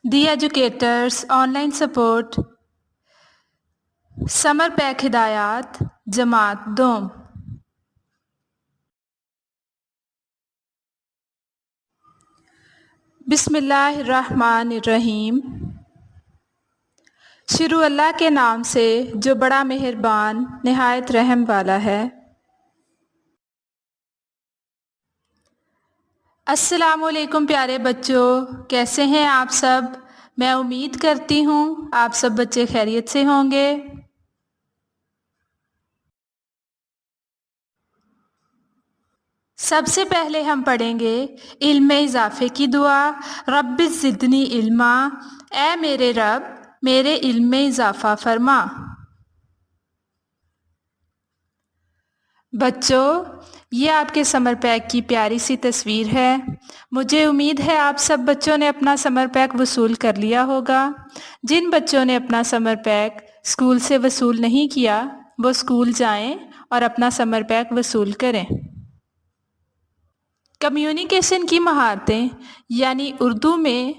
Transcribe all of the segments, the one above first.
دی educators online support summer pack ہدایات جماعت دوم۔ بسم اللہ الرحمن الرحیم۔ شروع اللہ کے نام سے جو بڑا مہربان نہایت رحم والا ہے۔ السلام علیکم پیارے بچوں، کیسے ہیں آپ سب؟ میں امید کرتی ہوں آپ سب بچے خیریت سے ہوں گے۔ سب سے پہلے ہم پڑھیں گے علم اضافے کی دعا۔ رب زدنی علما، اے میرے رب میرے علم میں اضافہ فرما۔ بچوں، یہ آپ کے سمر پیک کی پیاری سی تصویر ہے۔ مجھے امید ہے آپ سب بچوں نے اپنا سمر پیک وصول کر لیا ہوگا۔ جن بچوں نے اپنا سمر پیک اسکول سے وصول نہیں کیا وہ اسکول جائیں اور اپنا سمر پیک وصول کریں۔ کمیونیکیشن کی مہارتیں یعنی اردو میں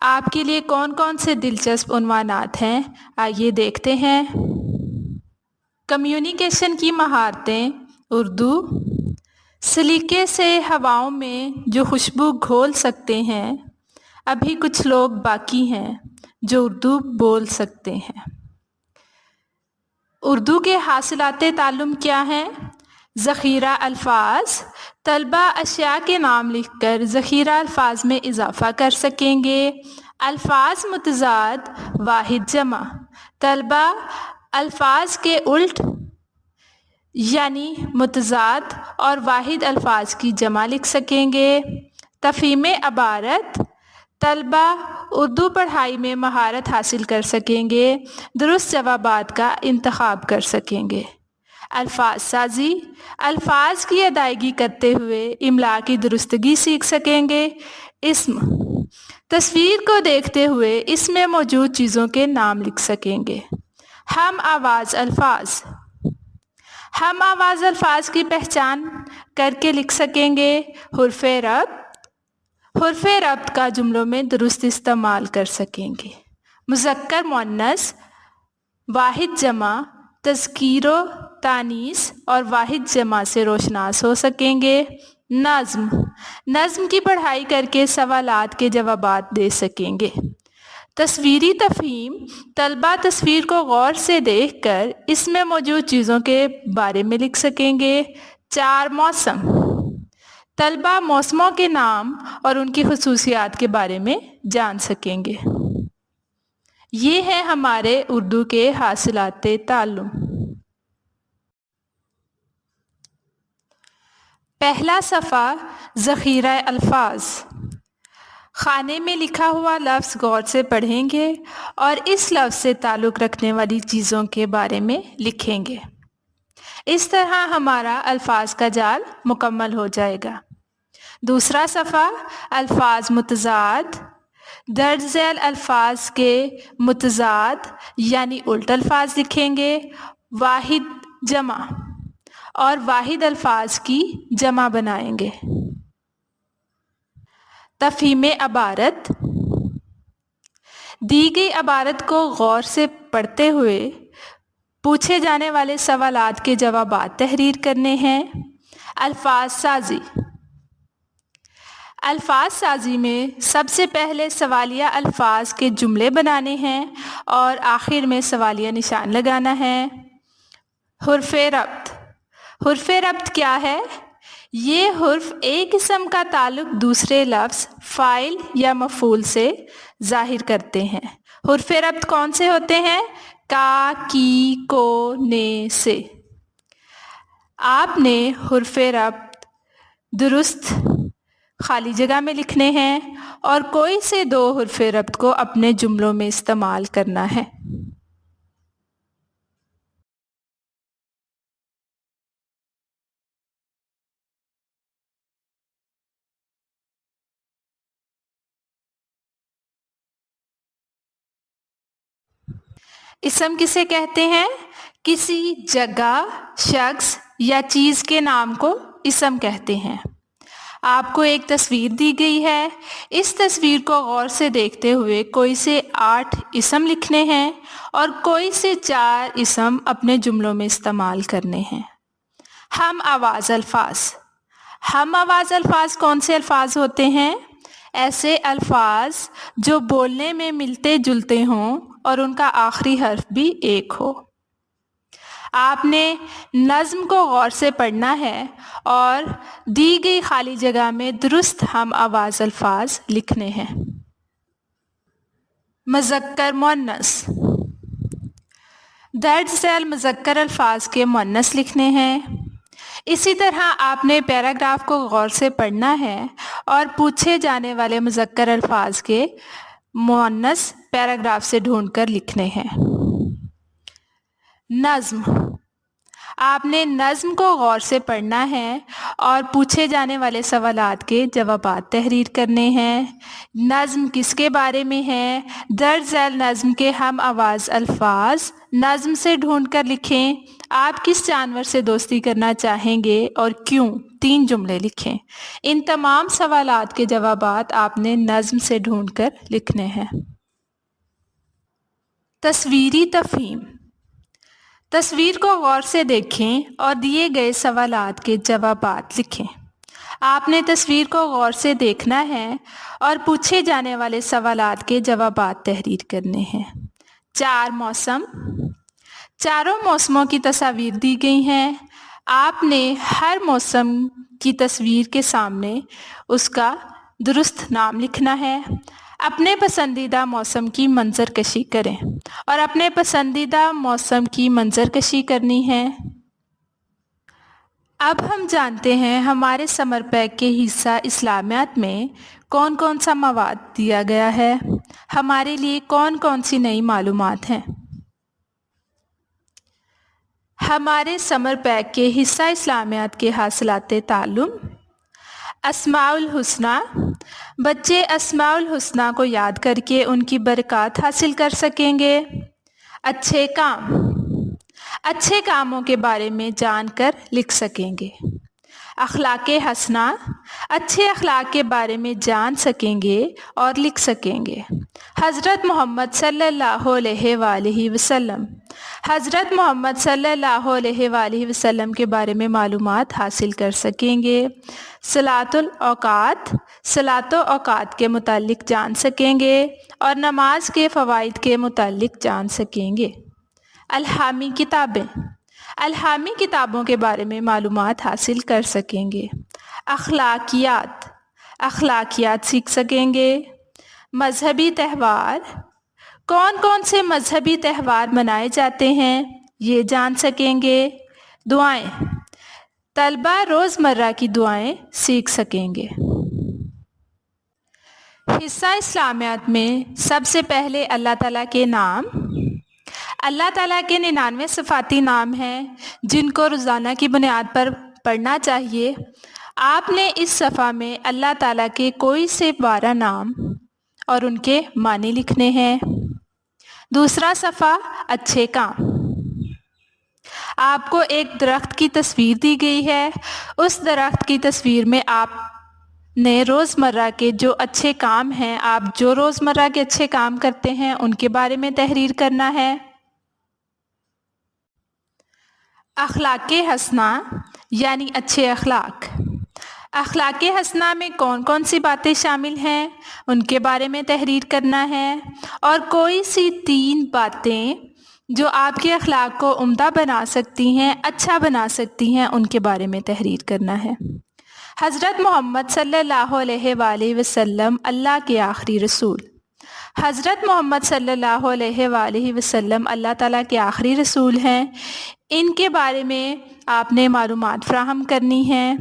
آپ کے لیے کون کون سے دلچسپ عنوانات ہیں، آئیے دیکھتے ہیں۔ کمیونیکیشن کی مہارتیں اردو: سلیقے سے ہواؤں میں جو خوشبو گھول سکتے ہیں، ابھی کچھ لوگ باقی ہیں جو اردو بول سکتے ہیں۔ اردو کے حاصلات تعلم کیا ہیں؟ ذخیرہ الفاظ: طلبہ اشیاء کے نام لکھ کر ذخیرہ الفاظ میں اضافہ کر سکیں گے۔ الفاظ متضاد واحد جمع: طلبہ الفاظ کے الٹ یعنی متضاد اور واحد الفاظ کی جمع لکھ سکیں گے۔ تفہیم عبارت: طلبہ اردو پڑھائی میں مہارت حاصل کر سکیں گے، درست جوابات کا انتخاب کر سکیں گے۔ الفاظ سازی: الفاظ کی ادائیگی کرتے ہوئے املاء کی درستگی سیکھ سکیں گے۔ اسم: تصویر کو دیکھتے ہوئے اس میں موجود چیزوں کے نام لکھ سکیں گے۔ ہم آواز الفاظ: ہم آواز الفاظ کی پہچان کر کے لکھ سکیں گے۔ حرف ربط: حرف ربط کا جملوں میں درست استعمال کر سکیں گے۔ مذکر مؤنث واحد جمع تذکیر و تانیث اور واحد جمع سے روشناس ہو سکیں گے۔ نظم: نظم کی پڑھائی کر کے سوالات کے جوابات دے سکیں گے۔ تصویری تفہیم: طلبہ تصویر کو غور سے دیکھ کر اس میں موجود چیزوں کے بارے میں لکھ سکیں گے۔ چار موسم: طلبہ موسموں کے نام اور ان کی خصوصیات کے بارے میں جان سکیں گے۔ یہ ہیں ہمارے اردو کے حاصلات تعلم۔ پہلا صفحہ ذخیرہ الفاظ۔ خانے میں لکھا ہوا لفظ غور سے پڑھیں گے اور اس لفظ سے تعلق رکھنے والی چیزوں کے بارے میں لکھیں گے۔ اس طرح ہمارا الفاظ کا جال مکمل ہو جائے گا۔ دوسرا صفحہ الفاظ متضاد۔ درج ذیل الفاظ کے متضاد یعنی الٹ الفاظ لکھیں گے۔ واحد جمع اور واحد الفاظ کی جمع بنائیں گے۔ تفہیم عبارت: دی گئی عبارت کو غور سے پڑھتے ہوئے پوچھے جانے والے سوالات کے جوابات تحریر کرنے ہیں۔ الفاظ سازی: الفاظ سازی میں سب سے پہلے سوالیہ الفاظ کے جملے بنانے ہیں اور آخر میں سوالیہ نشان لگانا ہے۔ حرف ربط: حرف ربط کیا ہے؟ یہ حرف ایک اسم کا تعلق دوسرے لفظ، فاعل یا مفعول سے ظاہر کرتے ہیں۔ حرف ربط کون سے ہوتے ہیں؟ کا، کی، کو، نے سے۔ آپ نے حرف ربط درست خالی جگہ میں لکھنے ہیں اور کوئی سے دو حرف ربط کو اپنے جملوں میں استعمال کرنا ہے۔ اسم کسے کہتے ہیں؟ کسی جگہ، شخص یا چیز کے نام کو اسم کہتے ہیں۔ آپ کو ایک تصویر دی گئی ہے. اس تصویر کو غور سے دیکھتے ہوئے کوئی سے 8 اسم لکھنے ہیں اور کوئی سے 4 اسم اپنے جملوں میں استعمال کرنے ہیں. ہم آواز الفاظ. ہم آواز الفاظ کون سے الفاظ ہوتے ہیں؟ ایسے الفاظ جو بولنے میں ملتے جلتے ہوں اور ان کا آخری حرف بھی ایک ہو. آپ نے نظم کو غور سے پڑھنا ہے اور دی گئی خالی جگہ میں درست ہم آواز الفاظ لکھنے ہیں. مذکر مؤنث. درج ذیل مذکر الفاظ کے مؤنث لکھنے ہیں. اسی طرح آپ نے پیراگراف کو غور سے پڑھنا ہے اور پوچھے جانے والے مذکر الفاظ کے مؤنث پیراگراف سے ڈھونڈ کر لکھنے ہیں. نظم. آپ نے نظم کو غور سے پڑھنا ہے اور پوچھے جانے والے سوالات کے جوابات تحریر کرنے ہیں. نظم کس کے بارے میں ہے؟ درج ذیل نظم کے ہم آواز الفاظ نظم سے ڈھونڈ کر لکھیں. آپ کس جانور سے دوستی کرنا چاہیں گے اور کیوں؟ 3 جملے لکھیں. ان تمام سوالات کے جوابات آپ نے نظم سے ڈھونڈ کر لکھنے ہیں. تصویری تفہیم. تصویر کو غور سے دیکھیں اور دیے گئے سوالات کے جوابات لکھیں. آپ نے تصویر کو غور سے دیکھنا ہے اور پوچھے جانے والے سوالات کے جوابات تحریر کرنے ہیں. 4 موسم. چاروں موسموں کی تصاویر دی گئی ہیں. آپ نے ہر موسم کی تصویر کے سامنے اس کا درست نام لکھنا ہے. اپنے پسندیدہ موسم کی منظر کشی کریں اور اپنے پسندیدہ موسم کی منظر کشی کرنی ہے. اب ہم جانتے ہیں ہمارے سمر پیک کے حصہ اسلامیات میں کون کون سا مواد دیا گیا ہے. ہمارے لیے کون کون سی نئی معلومات ہیں. ہمارے سمر پیک کے حصہ اسلامیات کے حاصلات تعلم. اسماء الحسنہ. بچے اسماء الحسنہ کو یاد کر کے ان کی برکات حاصل کر سکیں گے. اچھے کام. اچھے کاموں کے بارے میں جان کر لکھ سکیں گے. اخلاق حسنہ. اچھے اخلاق کے بارے میں جان سکیں گے اور لکھ سکیں گے. حضرت محمد صلی اللہ علیہ وآلہ وسلم. حضرت محمد صلی اللہ علیہ وآلہ وسلم کے بارے میں معلومات حاصل کر سکیں گے. صلاۃ الاوقات. صلاۃ و اوقات کے متعلق جان سکیں گے اور نماز کے فوائد کے متعلق جان سکیں گے. الہامی کتابیں. الہامی کتابوں کے بارے میں معلومات حاصل کر سکیں گے. اخلاقیات. اخلاقیات سیکھ سکیں گے. مذہبی تہوار. کون کون سے مذہبی تہوار منائے جاتے ہیں یہ جان سکیں گے. دعائیں. طلبہ روزمرہ کی دعائیں سیکھ سکیں گے. حصہ اسلامیات میں سب سے پہلے اللہ تعالیٰ کے نام. اللہ تعالیٰ کے 99 صفاتی نام ہیں جن کو روزانہ کی بنیاد پر پڑھنا چاہیے. آپ نے اس صفحہ میں اللہ تعالیٰ کے کوئی سے 12 نام اور ان کے معنی لکھنے ہیں. دوسرا صفحہ اچھے کام. آپ کو ایک درخت کی تصویر دی گئی ہے. اس درخت کی تصویر میں آپ نے روزمرہ کے جو اچھے کام ہیں، آپ جو روزمرہ کے اچھے کام کرتے ہیں ان کے بارے میں تحریر کرنا ہے. اخلاق حسنہ یعنی اچھے اخلاق. اخلاق حسنہ میں کون کون سی باتیں شامل ہیں ان کے بارے میں تحریر کرنا ہے اور کوئی سی 3 باتیں جو آپ کے اخلاق کو عمدہ بنا سکتی ہیں، اچھا بنا سکتی ہیں، ان کے بارے میں تحریر کرنا ہے. حضرت محمد صلی اللہ علیہ وآلہ وسلم اللہ کے آخری رسول. حضرت محمد صلی اللہ علیہ وآلہ وسلم اللہ تعالیٰ کے آخری رسول ہیں. ان کے بارے میں آپ نے معلومات فراہم کرنی ہیں.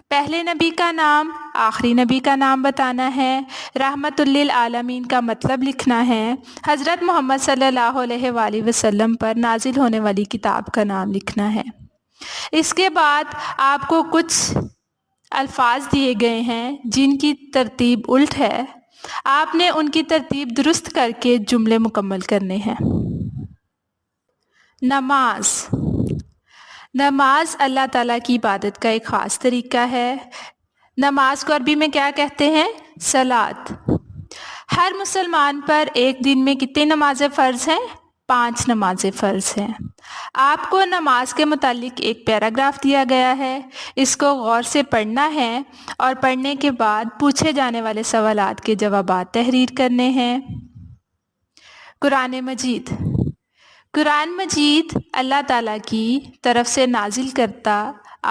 پہلے نبی کا نام، آخری نبی کا نام بتانا ہے. رحمت للعالمین کا مطلب لکھنا ہے. حضرت محمد صلی اللہ علیہ وآلہ وسلم پر نازل ہونے والی کتاب کا نام لکھنا ہے. اس کے بعد آپ کو کچھ الفاظ دیے گئے ہیں جن کی ترتیب الٹ ہے. آپ نے ان کی ترتیب درست کر کے جملے مکمل کرنے ہیں. نماز. نماز اللہ تعالیٰ کی عبادت کا ایک خاص طریقہ ہے. نماز کو عربی میں کیا کہتے ہیں؟ صلاۃ۔ ہر مسلمان پر ایک دن میں کتنی نمازیں فرض ہیں؟ 5 نمازیں فرض ہیں۔ آپ کو نماز کے متعلق ایک پیراگراف دیا گیا ہے، اس کو غور سے پڑھنا ہے اور پڑھنے کے بعد پوچھے جانے والے سوالات کے جوابات تحریر کرنے ہیں۔ قرآن مجید۔ قرآن مجید اللہ تعالیٰ کی طرف سے نازل کرتا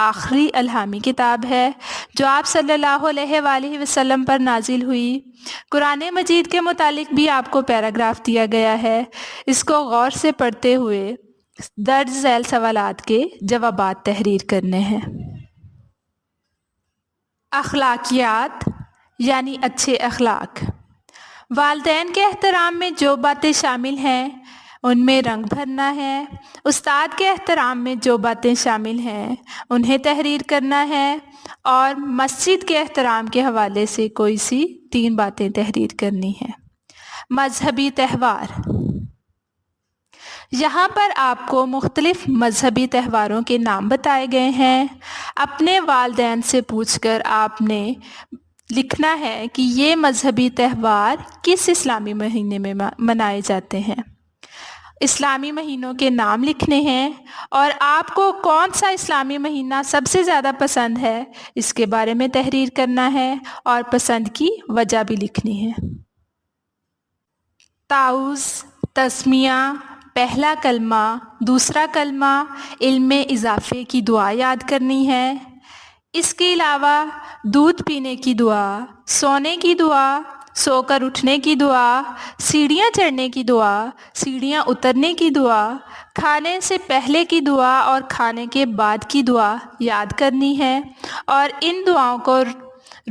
آخری الہامی کتاب ہے جو آپ صلی اللہ علیہ وآلہ وسلم پر نازل ہوئی۔ قرآن مجید کے متعلق بھی آپ کو پیراگراف دیا گیا ہے، اس کو غور سے پڑھتے ہوئے درج ذیل سوالات کے جوابات تحریر کرنے ہیں۔ اخلاقیات یعنی اچھے اخلاق۔ والدین کے احترام میں جو باتیں شامل ہیں ان میں رنگ بھرنا ہے۔ استاد کے احترام میں جو باتیں شامل ہیں انہیں تحریر کرنا ہے، اور مسجد کے احترام کے حوالے سے کوئی سی 3 باتیں تحریر کرنی ہیں۔ مذہبی تہوار۔ یہاں پر آپ کو مختلف مذہبی تہواروں کے نام بتائے گئے ہیں۔ اپنے والدین سے پوچھ کر آپ نے لکھنا ہے کہ یہ مذہبی تہوار کس اسلامی مہینے میں منائے جاتے ہیں۔ اسلامی مہینوں کے نام لکھنے ہیں، اور آپ کو کون سا اسلامی مہینہ سب سے زیادہ پسند ہے اس کے بارے میں تحریر کرنا ہے، اور پسند کی وجہ بھی لکھنی ہے۔ تعوذ، تسمیہ، پہلا کلمہ، دوسرا کلمہ، علم میں اضافے کی دعا یاد کرنی ہے۔ اس کے علاوہ دودھ پینے کی دعا، سونے کی دعا، سو کر اٹھنے کی دعا، سیڑھیاں چڑھنے کی دعا، سیڑھیاں اترنے کی دعا، کھانے سے پہلے کی دعا اور کھانے کے بعد کی دعا یاد کرنی ہے، اور ان دعاؤں کو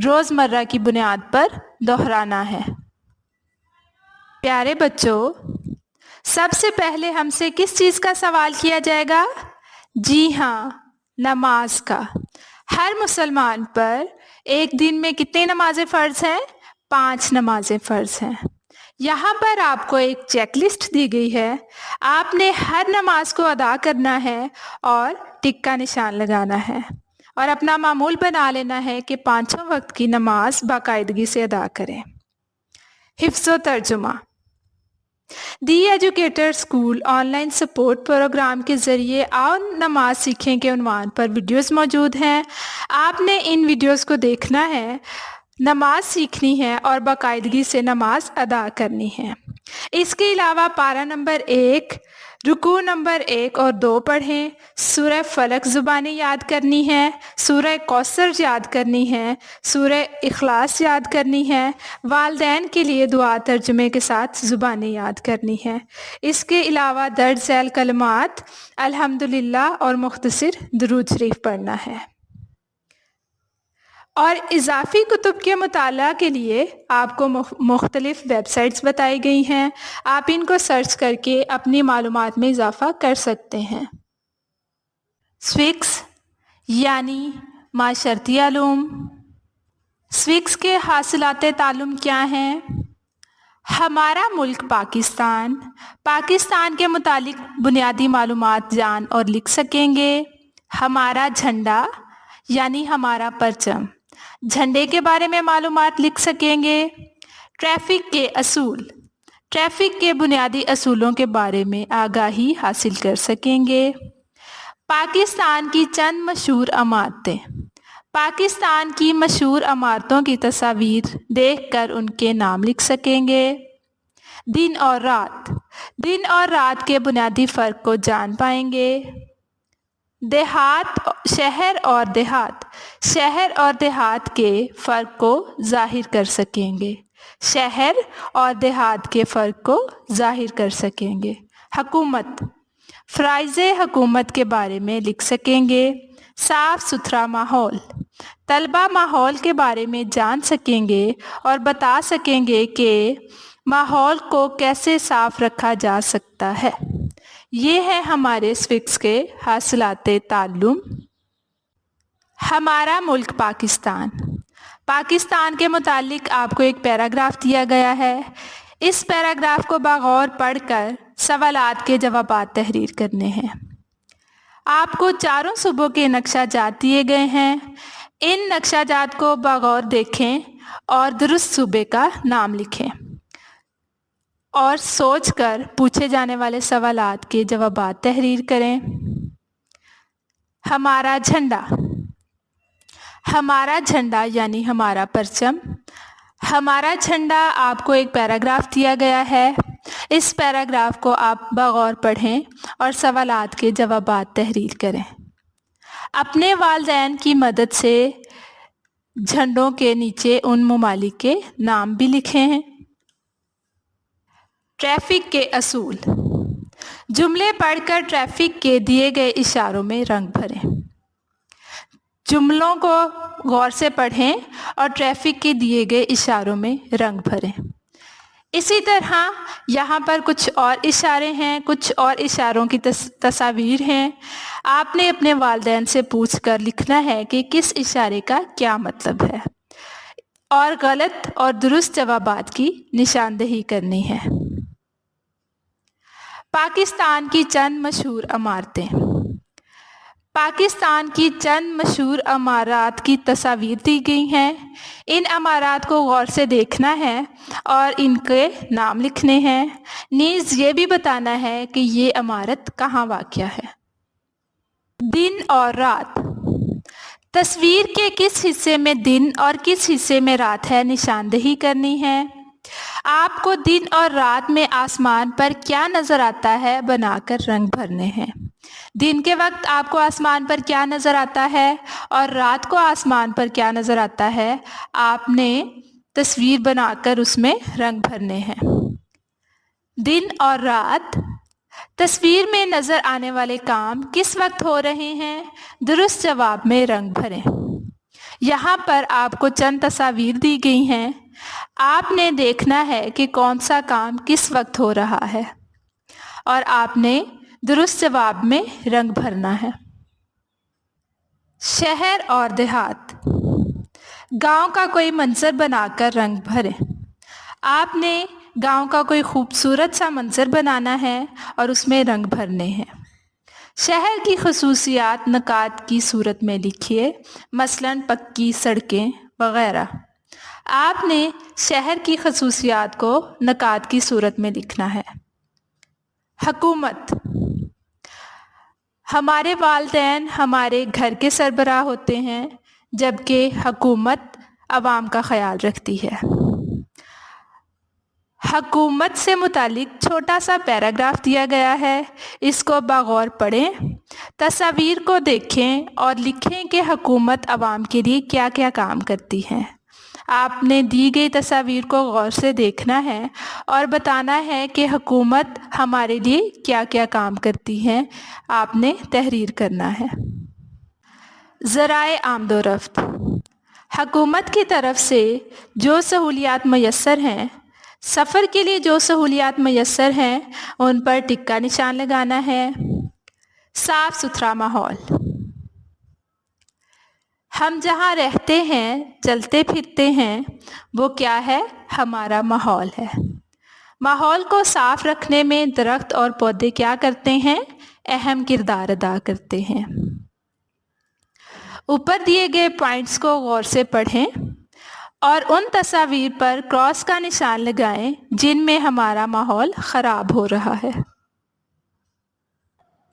روزمرہ کی بنیاد پر دہرانا ہے۔ پیارے بچوں، سب سے پہلے ہم سے کس چیز کا سوال کیا جائے گا؟ جی ہاں، نماز کا۔ ہر مسلمان پر ایک دن میں کتنی نمازیں فرض ہیں؟ 5 نمازیں فرض ہیں۔ یہاں پر آپ کو ایک چیک لسٹ دی گئی ہے، آپ نے ہر نماز کو ادا کرنا ہے اور ٹک کا نشان لگانا ہے، اور اپنا معمول بنا لینا ہے کہ 5 وقت کی نماز باقاعدگی سے ادا کریں۔ حفظ و ترجمہ۔ The educator school online support programme کے ذریعے آؤ نماز سیکھیں کے عنوان پر ویڈیوز موجود ہیں۔ آپ نے ان ویڈیوز کو دیکھنا ہے، نماز سیکھنی ہے اور باقاعدگی سے نماز ادا کرنی ہے۔ اس کے علاوہ پارہ نمبر 1، رکوع نمبر 1 اور 2 پڑھیں، سورہ فلق زبانی یاد کرنی ہے، سورہ کوثر یاد کرنی ہے، سورہ اخلاص یاد کرنی ہے، والدین کے لیے دعا ترجمے کے ساتھ زبانی یاد کرنی ہے۔ اس کے علاوہ درج ذیل کلمات، الحمدللہ اور مختصر درود شریف پڑھنا ہے۔ اور اضافی کتب کے مطالعہ کے لیے آپ کو مختلف ویب سائٹس بتائی گئی ہیں، آپ ان کو سرچ کر کے اپنی معلومات میں اضافہ کر سکتے ہیں۔ سوکس یعنی معاشرتی علوم۔ سوکس کے حاصلات تعلم کیا ہیں؟ ہمارا ملک پاکستان، پاکستان کے متعلق بنیادی معلومات جان اور لکھ سکیں گے۔ ہمارا جھنڈا یعنی ہمارا پرچم، جھنڈے کے بارے میں معلومات لکھ سکیں گے۔ ٹریفک کے اصول، ٹریفک کے بنیادی اصولوں کے بارے میں آگاہی حاصل کر سکیں گے۔ پاکستان کی چند مشہور عمارتیں، پاکستان کی مشہور عمارتوں کی تصاویر دیکھ کر ان کے نام لکھ سکیں گے۔ دن اور رات، دن اور رات کے بنیادی فرق کو جان پائیں گے۔ دیہات، شہر اور دیہات، شہر اور دیہات کے فرق کو ظاہر کر سکیں گے، شہر اور دیہات کے فرق کو ظاہر کر سکیں گے۔ حکومت، فرائض حکومت کے بارے میں لکھ سکیں گے۔ صاف ستھرا ماحول، طلبہ ماحول کے بارے میں جان سکیں گے اور بتا سکیں گے کہ ماحول کو کیسے صاف رکھا جا سکتا ہے۔ یہ ہے ہمارے سوکس کے حاصلات تعلم۔ ہمارا ملک پاکستان، پاکستان کے متعلق آپ کو ایک پیراگراف دیا گیا ہے، اس پیراگراف کو بغور پڑھ کر سوالات کے جوابات تحریر کرنے ہیں۔ آپ کو 4 صوبوں کے نقشہ جات دیے گئے ہیں۔ ان نقشہ جات کو بغور دیکھیں اور درست صوبے کا نام لکھیں اور سوچ کر پوچھے جانے والے سوالات کے جوابات تحریر کریں۔ ہمارا جھنڈا۔ ہمارا جھنڈا یعنی ہمارا پرچم۔ ہمارا جھنڈا آپ کو ایک پیراگراف دیا گیا ہے۔ اس پیراگراف کو آپ بغور پڑھیں اور سوالات کے جوابات تحریر کریں۔ اپنے والدین کی مدد سے جھنڈوں کے نیچے ان ممالک کے نام بھی لکھے ہیں۔ ٹریفک کے اصول۔ جملے پڑھ کر ٹریفک کے دیے گئے اشاروں میں رنگ بھریں۔ جملوں کو غور سے پڑھیں اور ٹریفک کے دیے گئے اشاروں میں رنگ بھریں۔ اسی طرح یہاں پر کچھ اور اشارے ہیں، کچھ اور اشاروں کی تصاویر ہیں۔ آپ نے اپنے والدین سے پوچھ کر لکھنا ہے کہ کس اشارے کا کیا مطلب ہے اور غلط اور درست جوابات کی نشاندہی کرنی ہے۔ پاکستان کی چند مشہور عمارتیں۔ پاکستان کی چند مشہور عمارات کی تصاویر دی گئی ہیں۔ ان عمارات کو غور سے دیکھنا ہے اور ان کے نام لکھنے ہیں۔ نیز یہ بھی بتانا ہے کہ یہ عمارت کہاں واقع ہے۔ دن اور رات۔ تصویر کے کس حصے میں دن اور کس حصے میں رات ہے نشاندہی کرنی ہے۔ آپ کو دن اور رات میں آسمان پر کیا نظر آتا ہے بنا کر رنگ بھرنے ہیں۔ دن کے وقت آپ کو آسمان پر کیا نظر آتا ہے اور رات کو آسمان پر کیا نظر آتا ہے، آپ نے تصویر بنا کر اس میں رنگ بھرنے ہیں۔ دن اور رات۔ تصویر میں نظر آنے والے کام کس وقت ہو رہے ہیں، درست جواب میں رنگ بھریں۔ یہاں پر آپ کو چند تصاویر دی گئی ہیں۔ آپ نے دیکھنا ہے کہ کون سا کام کس وقت ہو رہا ہے اور آپ نے درست جواب میں رنگ بھرنا ہے۔ شہر اور دیہات۔ گاؤں کا کوئی منظر بنا کر رنگ بھریں۔ آپ نے گاؤں کا کوئی خوبصورت سا منظر بنانا ہے اور اس میں رنگ بھرنے ہیں۔ شہر کی خصوصیات نکات کی صورت میں لکھیے، مثلاً پکی سڑکیں وغیرہ۔ آپ نے شہر کی خصوصیات کو نکات کی صورت میں لکھنا ہے۔ حکومت۔ ہمارے والدین ہمارے گھر کے سربراہ ہوتے ہیں جبکہ حکومت عوام کا خیال رکھتی ہے۔ حکومت سے متعلق چھوٹا سا پیراگراف دیا گیا ہے، اس کو بغور پڑھیں، تصاویر کو دیکھیں اور لکھیں کہ حکومت عوام کے لیے کیا کیا کام کرتی ہے۔ آپ نے دی گئی تصاویر کو غور سے دیکھنا ہے اور بتانا ہے کہ حکومت ہمارے لیے کیا کیا کام کرتی ہے، آپ نے تحریر کرنا ہے۔ ذرائع آمد و رفت۔ حکومت کی طرف سے جو سہولیات میسر ہیں، سفر کے لیے جو سہولیات میسر ہیں ان پر ٹک کا نشان لگانا ہے۔ صاف ستھرا ماحول۔ ہم جہاں رہتے ہیں، چلتے پھرتے ہیں، وہ کیا ہے؟ ہمارا ماحول ہے۔ ماحول کو صاف رکھنے میں درخت اور پودے کیا کرتے ہیں؟ اہم کردار ادا کرتے ہیں۔ اوپر دیے گئے پوائنٹس کو غور سے پڑھیں اور ان تصاویر پر کراس کا نشان لگائیں جن میں ہمارا ماحول خراب ہو رہا ہے۔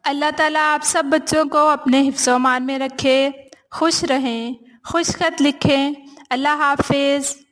اللہ تعالیٰ آپ سب بچوں کو اپنے حفظ و امان میں رکھے، خوش رہیں، خوش خط لکھیں۔ اللہ حافظ۔